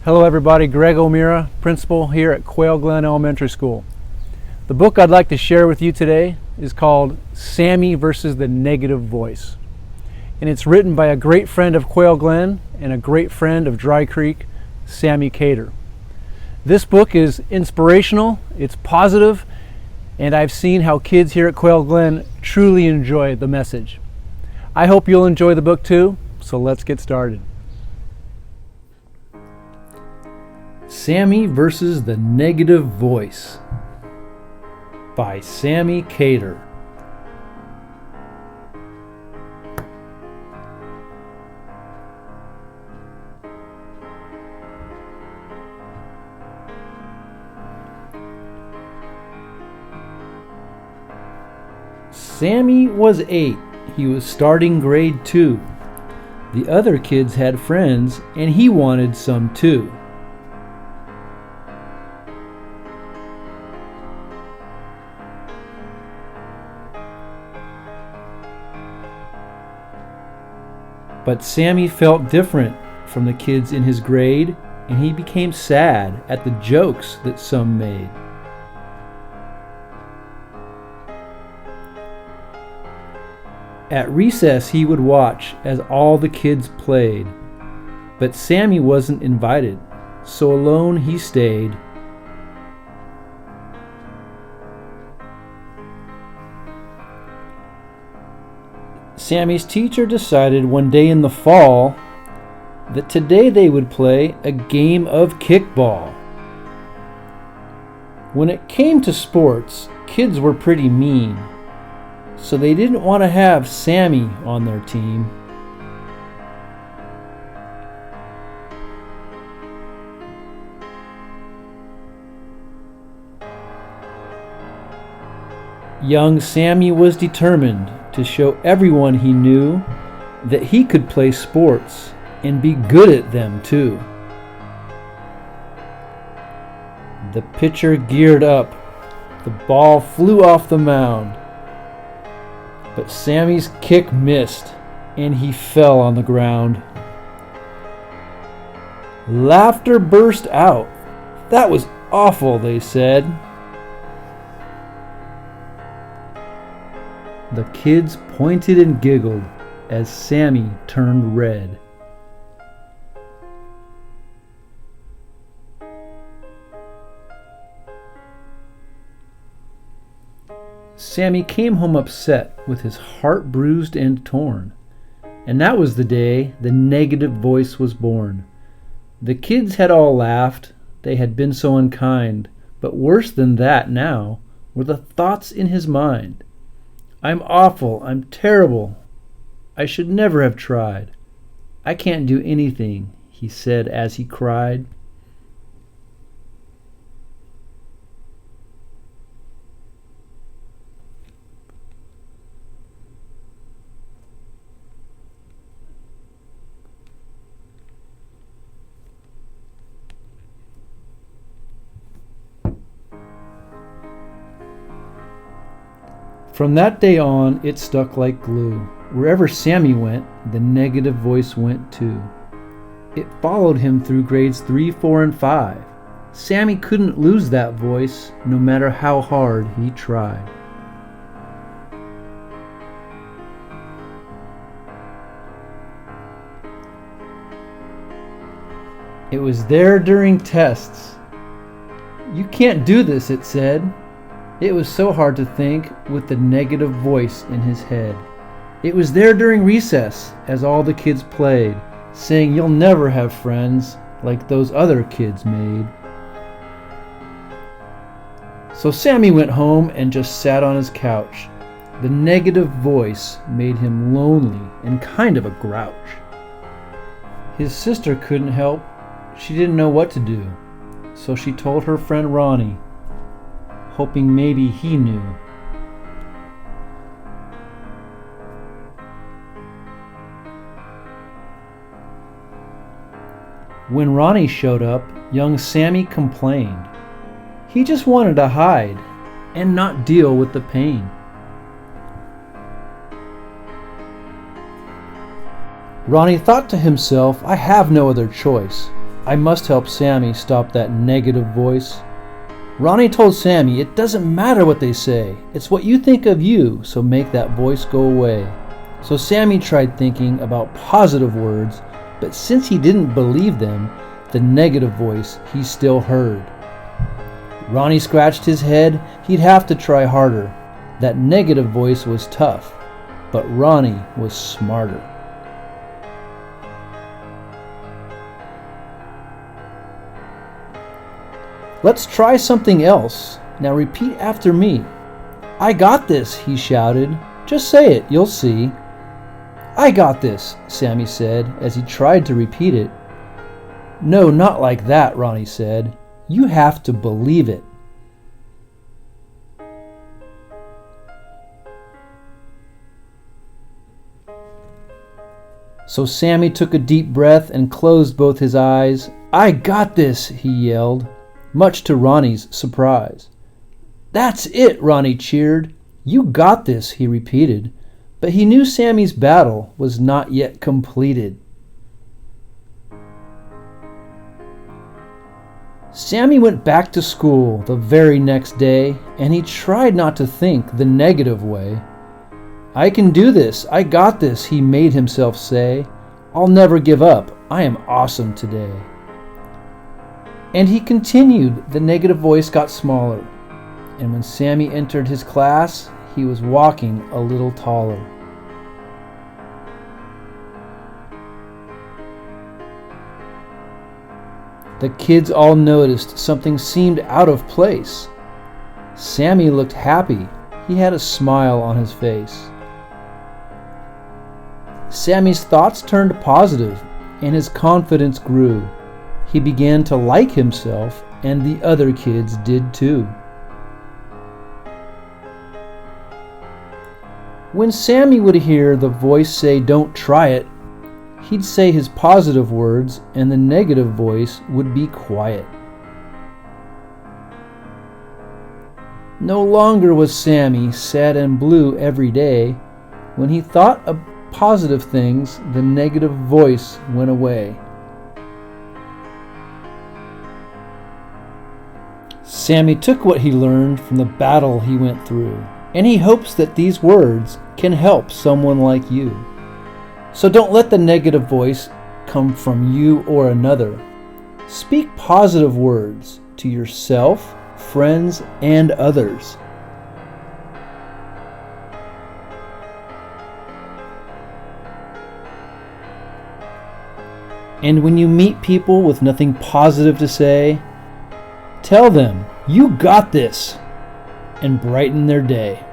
Hello everybody, Greg O'Meara, principal here at Quail Glen Elementary School. The book I'd like to share with you today is called Sami versus the Negative Voice. And it's written by a great friend of Quail Glen and a great friend of Dry Creek, Sami Kadar. This book is inspirational, it's positive, and I've seen how kids here at Quail Glen truly enjoy the message. I hope you'll enjoy the book too, so let's get started. Sami versus the Negative Voice by Sami Kadar. Sami was 8. He was starting grade 2. The other kids had friends and he wanted some too. But Sami felt different from the kids in his grade, and he became sad at the jokes that some made. At recess he would watch as all the kids played, but Sami wasn't invited, so alone he stayed. Sami's teacher decided one day in the fall that today they would play a game of kickball. When it came to sports, kids were pretty mean, so they didn't want to have Sami on their team. Young Sami was determined to show everyone he knew that he could play sports and be good at them too. The pitcher geared up. The ball flew off the mound, but Sami's kick missed and he fell on the ground. Laughter burst out. "That was awful," they said. The kids pointed and giggled as Sami turned red. Sami came home upset with his heart bruised and torn. And that was the day the negative voice was born. The kids had all laughed, they had been so unkind, but worse than that now were the thoughts in his mind. "I'm awful, I'm terrible. I should never have tried. I can't do anything," he said as he cried. From that day on, it stuck like glue. Wherever Sami went, the negative voice went too. It followed him through grades 3, 4, and 5. Sami couldn't lose that voice, no matter how hard he tried. It was there during tests. "You can't do this," it said. It was so hard to think with the negative voice in his head. It was there during recess as all the kids played, saying you'll never have friends like those other kids made. So Sami went home and just sat on his couch. The negative voice made him lonely and kind of a grouch. His sister couldn't help. She didn't know what to do. So she told her friend Ronnie, hoping maybe he knew. When Ronnie showed up, young Sami complained. He just wanted to hide and not deal with the pain. Ronnie thought to himself, I have no other choice. I must help Sammy stop that negative voice. Ronnie told Sammy it doesn't matter what they say. It's what you think of you, so make that voice go away. So Sammy tried thinking about positive words, but since he didn't believe them, the negative voice he still heard. Ronnie scratched his head. He'd have to try harder. That negative voice was tough, but Ronnie was smarter. Let's try something else. Now repeat after me. I got this, he shouted. Just say it, you'll see. I got this, Sammy said as he tried to repeat it. No, not like that, Ronnie said. You have to believe it. So Sammy took a deep breath and closed both his eyes. I got this, he yelled, much to Ronnie's surprise. That's it, Ronnie cheered. You got this, he repeated, but he knew Sammy's battle was not yet completed. Sammy went back to school the very next day, and he tried not to think the negative way. I can do this, I got this, he made himself say. I'll never give up, I am awesome today. And he continued. The negative voice got smaller, and when Sammy entered his class, he was walking a little taller. The kids all noticed something seemed out of place. Sammy looked happy. He had a smile on his face. Sammy's thoughts turned positive, and his confidence grew. He began to like himself, and the other kids did too. When Sammy would hear the voice say, "Don't try it," he'd say his positive words, and the negative voice would be quiet. No longer was Sammy sad and blue every day. When he thought of positive things, the negative voice went away. Sammy took what he learned from the battle he went through, and he hopes that these words can help someone like you. So don't let the negative voice come from you or another. Speak positive words to yourself, friends, and others. And when you meet people with nothing positive to say, tell them, you got this, and brighten their day.